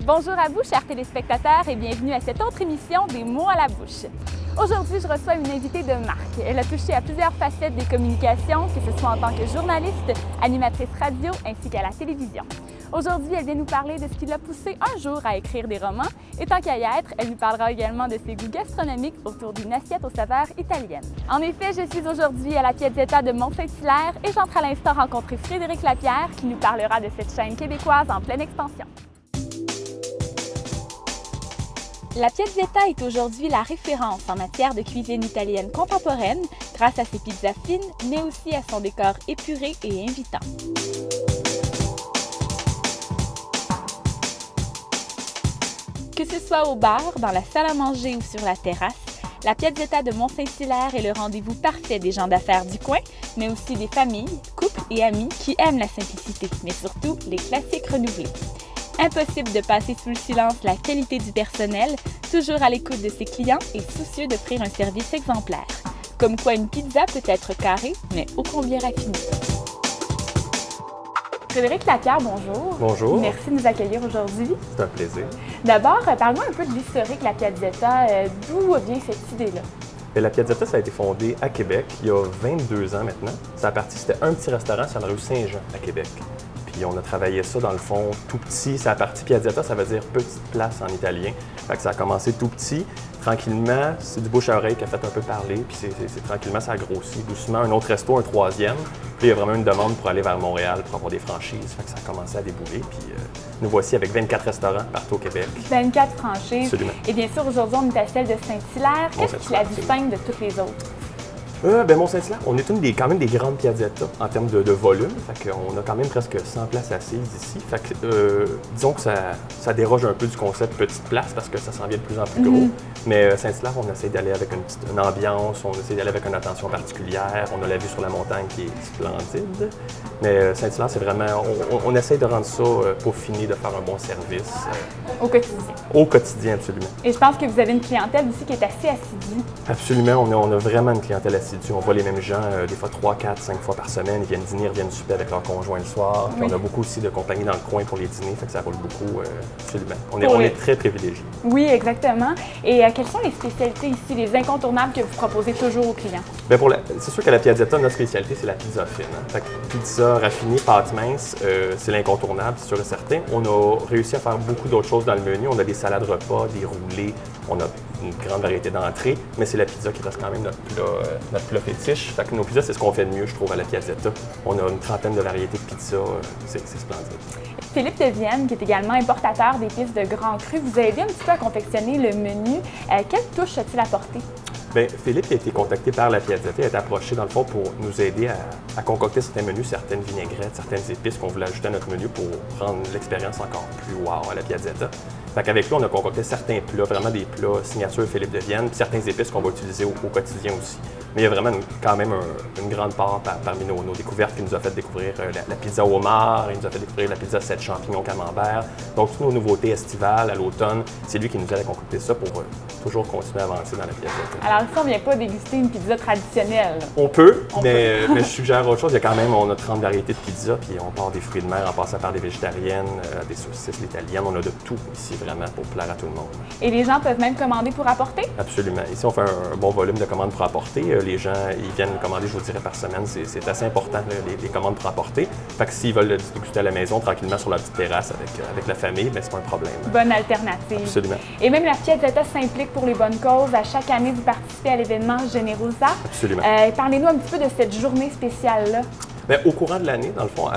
Bonjour à vous, chers téléspectateurs, et bienvenue à cette autre émission des mots à la bouche. Aujourd'hui, je reçois une invitée de marque. Elle a touché à plusieurs facettes des communications, que ce soit en tant que journaliste, animatrice radio, ainsi qu'à la télévision. Aujourd'hui, elle vient nous parler de ce qui l'a poussé un jour à écrire des romans, et tant qu'à y être, elle nous parlera également de ses goûts gastronomiques autour d'une assiette aux saveurs italiennes. En effet, je suis aujourd'hui à la Piazzetta de Mont-Saint-Hilaire et j'entre à l'instant rencontrer Frédéric Lapierre qui nous parlera de cette chaîne québécoise en pleine expansion. La Piazzetta est aujourd'hui la référence en matière de cuisine italienne contemporaine grâce à ses pizzas fines, mais aussi à son décor épuré et invitant. Que ce soit au bar, dans la salle à manger ou sur la terrasse, la Piazzetta de Mont-Saint-Hilaire est le rendez-vous parfait des gens d'affaires du coin, mais aussi des familles, couples et amis qui aiment la simplicité, mais surtout les classiques renouvelés. Impossible de passer sous le silence la qualité du personnel, toujours à l'écoute de ses clients et soucieux d'offrir un service exemplaire. Comme quoi une pizza peut être carrée, mais ô combien raffinée. Frédéric Lapierre, bonjour. Bonjour. Merci de nous accueillir aujourd'hui. C'est un plaisir. D'abord, parle-moi un peu de l'historique de la Piazzetta. D'où vient cette idée-là? La Piazzetta, ça a été fondé à Québec il y a 22 ans maintenant. C'était un petit restaurant sur la rue Saint-Jean à Québec. Puis on a travaillé ça dans le fond tout petit. Ça a parti Piazzetta, ça veut dire petite place en italien. Fait que ça a commencé tout petit. Tranquillement, c'est du bouche à oreille qui a fait un peu parler. Puis tranquillement, ça a grossi doucement. Un autre resto, un troisième. Puis il y a vraiment une demande pour aller vers Montréal pour avoir des franchises. Fait que ça a commencé à débouler. Puis nous voici avec 24 restaurants partout au Québec. 24 franchises. Absolument. Et bien sûr, aujourd'hui, on est à celle de Saint-Hilaire. Qu'est-ce qui la distingue de toutes les autres? Mont-Saint-Hilaire, on est quand même des grandes piazzettas en termes de volume. Fait qu'on a quand même presque 100 places assises ici. Fait que, disons que ça déroge un peu du concept petite place parce que ça s'en vient de plus en plus gros. Mais Saint-Hilaire, on essaie d'aller avec une ambiance, on essaie d'aller avec une attention particulière. On a la vue sur la montagne qui est splendide. Mais Saint-Hilaire, c'est vraiment, on essaie de rendre ça peaufiné, de faire un bon service. Au quotidien. Au quotidien, absolument. Et je pense que vous avez une clientèle aussi qui est assez assidue. Absolument, on a vraiment une clientèle assidue. On voit les mêmes gens, des fois 3, 4, 5 fois par semaine. Ils viennent dîner, ils viennent souper avec leur conjoint le soir. Puis on a beaucoup aussi de compagnies dans le coin pour les dîners, fait que ça roule beaucoup, absolument. On est très privilégiés. Oui, exactement. Et quelles sont les spécialités ici, les incontournables que vous proposez toujours aux clients? Bien, c'est sûr que la Piazzetta, notre spécialité, c'est la pizza fine. Hein. Fait que pizza raffinée, pâte mince, c'est l'incontournable, c'est sûr et certain. On a réussi à faire beaucoup d'autres choses dans le menu. On a des salades repas, des roulés, on a une grande variété d'entrées, mais c'est la pizza qui reste quand même notre plat fétiche. Fait que nos pizzas, c'est ce qu'on fait de mieux, je trouve, à la Piazzetta. On a une trentaine de variétés de pizzas, c'est splendide. Philippe de Vienne, qui est également importateur d'épices de Grand Cru, vous a aidé un petit peu à confectionner le menu. Quelle touche a-t-il apporté? Bien, Philippe a été contacté par la Piazzetta, il a été approché dans le fond pour nous aider à concocter certains menus, certaines vinaigrettes, certaines épices qu'on voulait ajouter à notre menu pour rendre l'expérience encore plus wow à la Piazzetta. Fait qu'avec lui, on a concocté certains plats, vraiment des plats signature Philippe de Vienne, puis certaines épices qu'on va utiliser au quotidien aussi. Mais il y a vraiment quand même une grande part parmi nos découvertes qui nous a fait découvrir la pizza au homard, il nous a fait découvrir la pizza 7 champignons camembert. Donc, toutes nos nouveautés estivales à l'automne, c'est lui qui nous aide à concocter ça pour toujours continuer à avancer dans la Piazzetta. Alors ici, on ne vient pas déguster une pizza traditionnelle. On peut, mais je suggère autre chose. Il y a quand même, on a 30 variétés de pizza, puis on part des fruits de mer en passant par des végétariennes, des saucisses italiennes. On a de tout ici vraiment pour plaire à tout le monde. Et les gens peuvent même commander pour apporter? Absolument. Ici, on fait un bon volume de commandes pour apporter. Les gens, ils viennent commander, je vous dirais, par semaine. C'est assez important, les commandes pour apporter. Fait que s'ils veulent le déguster à la maison, tranquillement sur la petite terrasse avec la famille, bien, c'est pas un problème. Bonne alternative. Absolument. Et même la Piazzetta s'implique pour les bonnes causes. À chaque année, vous participez à l'événement Generosa. Absolument. Parlez-nous un petit peu de cette journée spéciale-là. Bien, au courant de l'année, dans le fond,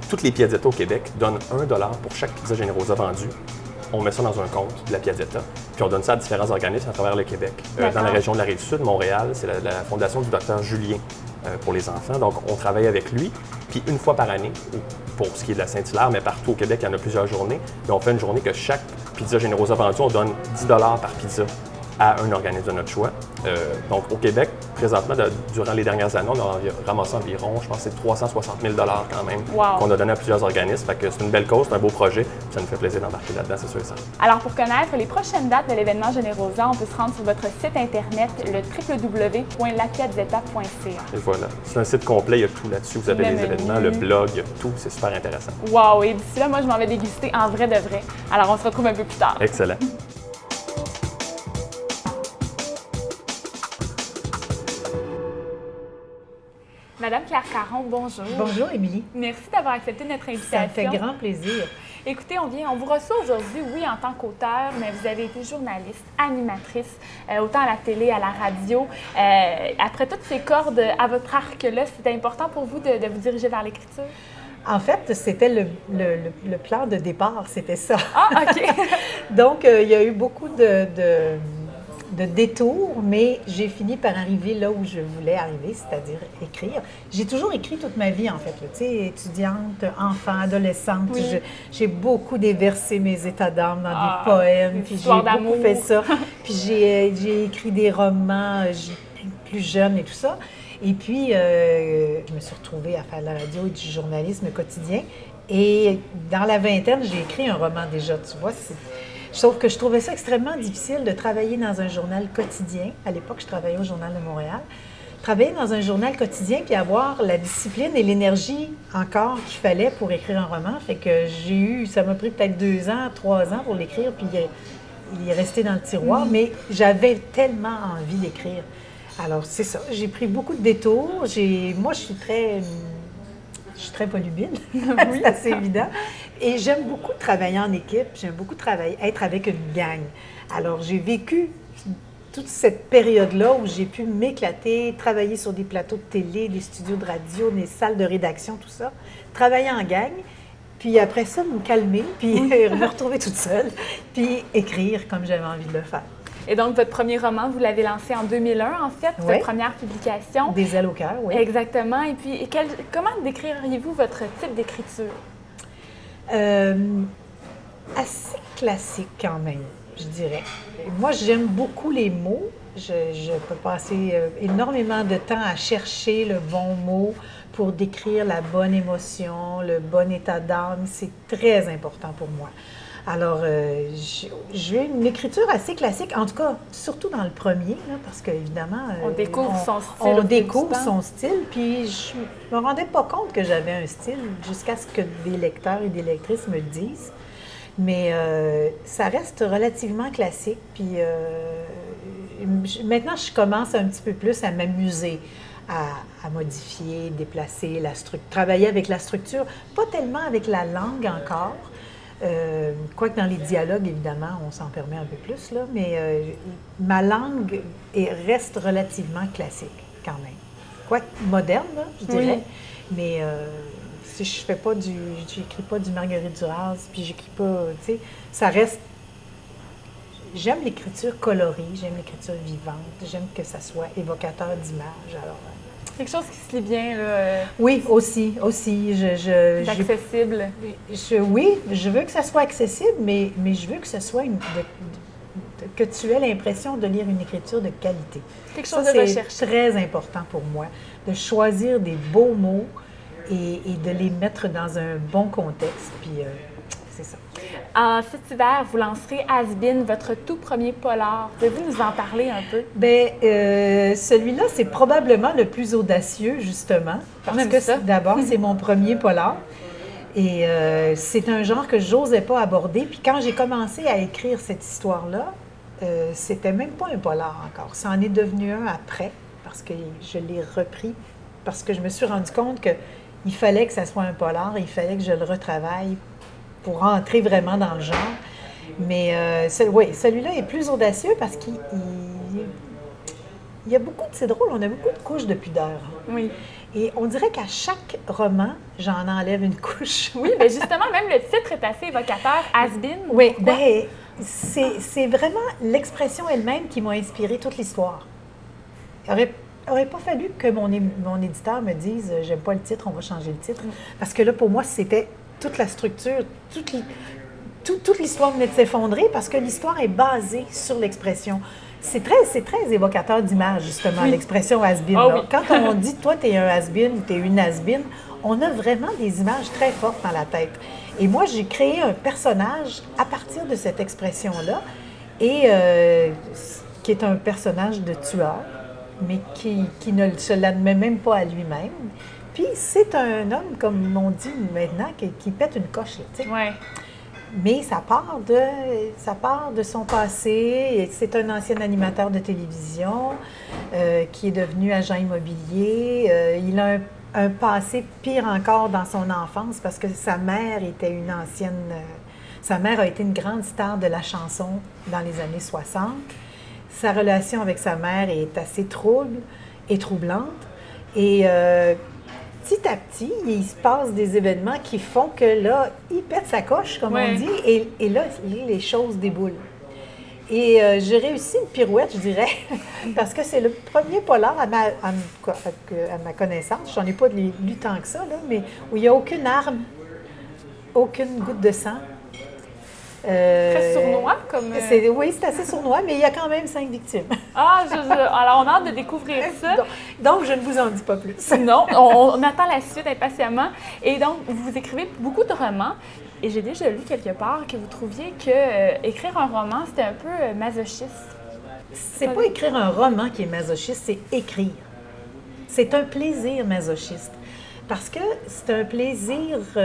toutes les Piazzettas au Québec donnent $1 pour chaque pizza Generosa vendue. On met ça dans un compte de la Piazzetta, puis on donne ça à différents organismes à travers le Québec. Dans la région de la Rive-Sud, Montréal, c'est la fondation du Dr Julien pour les enfants. Donc, on travaille avec lui, puis une fois par année, pour ce qui est de la Saint-Hilaire, mais partout au Québec, il y en a plusieurs journées. Et on fait une journée que chaque pizza Generosa vendue, on donne $10 par pizza à un organisme de notre choix. Donc, au Québec, présentement, durant les dernières années, on a ramassé environ, je pense, c'est 360 000 quand même, qu'on a donné à plusieurs organismes. Fait que c'est une belle cause, c'est un beau projet, ça nous fait plaisir d'embarquer là-dedans, c'est sûr et certain. Alors, pour connaître les prochaines dates de l'événement Generosa, on peut se rendre sur votre site Internet, le www.lapiazzetta.ca. Et voilà. C'est un site complet, il y a tout là-dessus. Vous avez les événements, le blog, il y a tout, c'est super intéressant. Wow! Et d'ici là, moi, je m'en vais déguster en vrai de vrai. Alors, on se retrouve un peu plus tard. Excellent. Madame Claire Caron, bonjour. Bonjour, Émilie. Merci d'avoir accepté notre invitation. Ça me fait grand plaisir. Écoutez, on vous reçoit aujourd'hui, oui, en tant qu'auteur, mais vous avez été journaliste, animatrice, autant à la télé, à la radio. Après toutes ces cordes à votre arc-là, c'était important pour vous de vous diriger vers l'écriture? En fait, c'était le plan de départ, c'était ça. Ah, OK. Donc, il y a eu beaucoup de détours, mais j'ai fini par arriver là où je voulais arriver, c'est-à-dire écrire. J'ai toujours écrit toute ma vie, en fait. Tu sais, étudiante, enfant, adolescente, oui. J'ai beaucoup déversé mes états d'âme dans des poèmes, puis j'ai beaucoup fait ça. Puis j'ai écrit des romans plus jeunes et tout ça. Et puis, je me suis retrouvée à faire de la radio et du journalisme quotidien. Et dans la vingtaine, j'ai écrit un roman déjà, tu vois. Sauf que je trouvais ça extrêmement difficile de travailler dans un journal quotidien. À l'époque, je travaillais au Journal de Montréal. Travailler dans un journal quotidien puis avoir la discipline et l'énergie encore qu'il fallait pour écrire un roman. Fait que ça m'a pris peut-être 2 ans, 3 ans pour l'écrire, puis il est resté dans le tiroir. Mais j'avais tellement envie d'écrire. Alors, c'est ça. J'ai pris beaucoup de détours. Moi, je suis très volubile, oui. C'est assez évident. Et j'aime beaucoup travailler en équipe, j'aime beaucoup être avec une gang. Alors, j'ai vécu toute cette période-là où j'ai pu m'éclater, travailler sur des plateaux de télé, des studios de radio, des salles de rédaction, tout ça, travailler en gang, puis après ça, me calmer, puis me retrouver toute seule, puis écrire comme j'avais envie de le faire. Et donc, votre premier roman, vous l'avez lancé en 2001, en fait, votre première publication. Des ailes au cœur, oui. Exactement. Et puis, comment décririez-vous votre type d'écriture? Assez classique quand même, je dirais. Moi, j'aime beaucoup les mots. Je peux passer énormément de temps à chercher le bon mot pour décrire la bonne émotion, le bon état d'âme. C'est très important pour moi. Alors, j'ai une écriture assez classique, en tout cas, surtout dans le premier, là, parce qu'évidemment... on découvre son style. On découvre son style, puis je me rendais pas compte que j'avais un style jusqu'à ce que des lecteurs et des lectrices me le disent. Mais ça reste relativement classique, puis maintenant, je commence un petit peu plus à m'amuser, à modifier, déplacer la structure, travailler avec la structure, pas tellement avec la langue encore. Quoique dans les dialogues, évidemment, on s'en permet un peu plus, là, mais ma langue reste relativement classique quand même. Quoique moderne, là, je dirais, mais si je fais pas j'écris pas du Marguerite Duras, puis j'écris pas, tu sais, ça reste... J'aime l'écriture colorée, j'aime l'écriture vivante, j'aime que ça soit évocateur d'images, alors... Quelque chose qui se lit bien, là. Oui, aussi. Accessible. Oui, je veux que ça soit accessible, mais je veux que ce soit que tu aies l'impression de lire une écriture de qualité. Quelque chose de recherché. C'est très important pour moi, de choisir des beaux mots et de les mettre dans un bon contexte, puis c'est ça. Cet hiver, vous lancerez Has-Been, votre tout premier polar. Pouvez-vous nous en parler un peu? Bien, celui-là, c'est probablement le plus audacieux, justement. Parce que d'abord, c'est mon premier polar. Et c'est un genre que je n'osais pas aborder. Puis quand j'ai commencé à écrire cette histoire-là, c'était même pas un polar encore. Ça en est devenu un après, parce que je l'ai repris, parce que je me suis rendu compte qu'il fallait que ça soit un polar, il fallait que je le retravaille pour entrer vraiment dans le genre. Mais celui-là est plus audacieux parce qu'il y a beaucoup c'est drôle, on a beaucoup de couches de pudeur. Oui. Et on dirait qu'à chaque roman, j'en enlève une couche. Oui, mais justement, même le titre est assez évocateur, Has-Been. Oui, bien, c'est vraiment l'expression elle-même qui m'a inspiré toute l'histoire. Il n'aurait pas fallu que mon éditeur me dise « j'aime pas le titre, on va changer le titre ». Parce que là, pour moi, c'était toute la structure, toute l'histoire venait de s'effondrer parce que l'histoire est basée sur l'expression. c'est très évocateur d'image, justement, l'expression has-been. Oh, oui. Quand on dit, toi, tu es un has-been ou tu es une has-been, on a vraiment des images très fortes dans la tête. Et moi, j'ai créé un personnage à partir de cette expression-là, et qui est un personnage de tueur, mais qui ne se l'admet même pas à lui-même. Puis c'est un homme, comme on dit maintenant, qui pète une coche, là, tu sais. Ouais. Mais ça part de son passé. C'est un ancien animateur de télévision qui est devenu agent immobilier. Il a un passé pire encore dans son enfance parce que sa mère était une ancienne... sa mère a été une grande star de la chanson dans les années 60. Sa relation avec sa mère est assez trouble et troublante. Et petit à petit, il se passe des événements qui font que là, il pète sa coche, comme on dit, et là, les choses déboulent. Et j'ai réussi une pirouette, je dirais, parce que c'est le premier polar à ma connaissance, j'en ai pas lu tant que ça, là, mais où il n'y a aucune arme, aucune goutte de sang. Très sournois comme... Oui, c'est assez sournois, mais il y a quand même 5 victimes. Alors, on a hâte de découvrir ça. Donc, je ne vous en dis pas plus. Non, on attend la suite impatiemment. Et donc, vous écrivez beaucoup de romans. Et j'ai déjà lu quelque part que vous trouviez que écrire un roman, c'était un peu masochiste. C'est pas écrire un roman qui est masochiste, c'est écrire. C'est un plaisir masochiste. Parce que c'est un plaisir, tu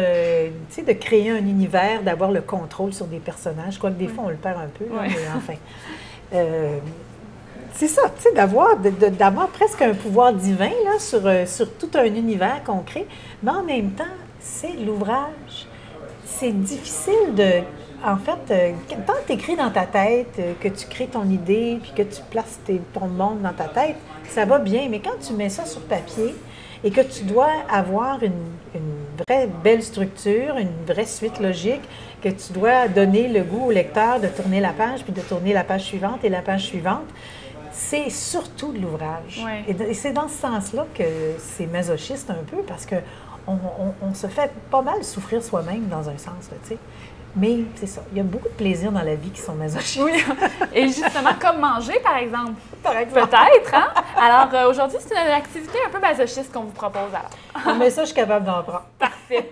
sais, de créer un univers, d'avoir le contrôle sur des personnages, quoique des fois on le perd un peu, là, mais enfin. C'est ça, tu sais, d'avoir presque un pouvoir divin là, sur tout un univers qu'on crée, mais en même temps, c'est l'ouvrage. C'est difficile de... En fait, tant que tu écris dans ta tête, que tu crées ton idée, puis que tu places ton monde dans ta tête, ça va bien, mais quand tu mets ça sur papier, et que tu dois avoir une vraie belle structure, une vraie suite logique, que tu dois donner le goût au lecteur de tourner la page, puis de tourner la page suivante et la page suivante, c'est surtout de l'ouvrage. Ouais. Et c'est dans ce sens-là que c'est masochiste un peu, parce qu'on se fait pas mal souffrir soi-même dans un sens, là, tu sais. Mais c'est ça, il y a beaucoup de plaisirs dans la vie qui sont masochistes. Oui, et justement, comme manger, par exemple. Par exemple. Peut-être, hein? Alors, aujourd'hui, c'est une activité un peu masochiste qu'on vous propose, alors. Mais ça, je suis capable d'en prendre. Parfait.